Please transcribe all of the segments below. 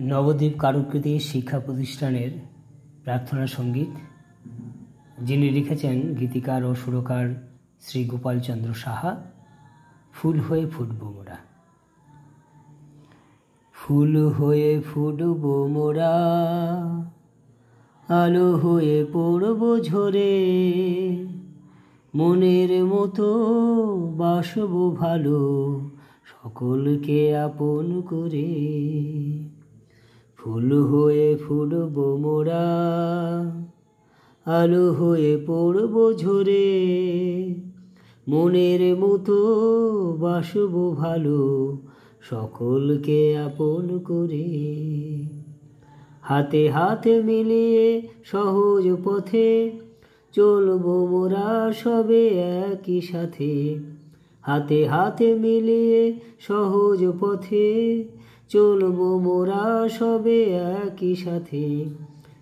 নবদ্বীপ কারুকৃতি শিক্ষা প্রতিষ্ঠানের প্রার্থনা সঙ্গীত, যিনি লিখেছেন গীতিকার ও সুরকার শ্রী গোপালচন্দ্র সাহা। ফুল হয়ে ফুটবো মোরা। ফুল হয়ে ফুটবো মোরা, আলো হয়ে পড়বো ঝরে, মনের মতো বাসবো ভালো, সকলকে আপন করে। ফুল হয়ে ফুটবো মোরা, আলো হয়ে পড়বো ঝরে, মনের মতো বাসবো ভালো, সকলকে আপন করে। হাতে হাতে মিলিয়ে সহজ পথে চলবো মোরা সবে একই সাথে। হাতে হাতে মিলিয়ে সহজ পথে চলবো মোরা সবে একই সাথে।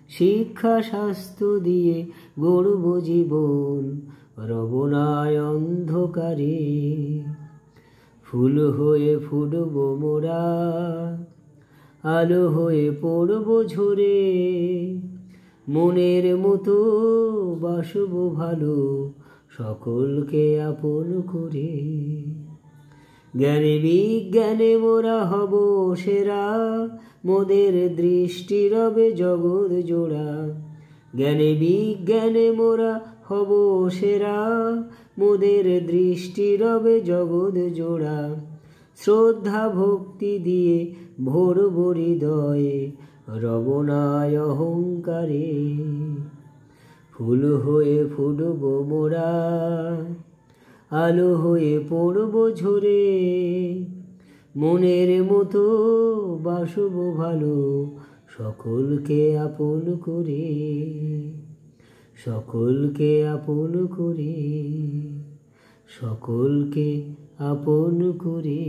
শিক্ষা স্বাস্থ্য দিয়ে গড়ব জীবন, রব না অন্ধকারে। ফুল হয়ে ফুটবো মোরা, আলো হয়ে পড়বো ঝরে, মনের মতো বাসবো ভালো, সকলকে আপন করে। জ্ঞানে বিজ্ঞানে মোরা হব সেরা, মোদের দৃষ্টি রবে জগৎ জোড়া। জ্ঞানে বিজ্ঞানে মোরা হব সেরা, মোদের দৃষ্টি রবে জগৎ জোড়া। শ্রদ্ধা ভক্তি দিয়ে ভরব হৃদয়ে, রব না অহংকারে। ফুল হয়ে ফুটবো মোরা, আলো হয়ে পড়বো ঝরে, মনের মতো বাসবো ভালো, সকলকে আপন করে। সকলকে আপন করে, সকলকে আপন করে।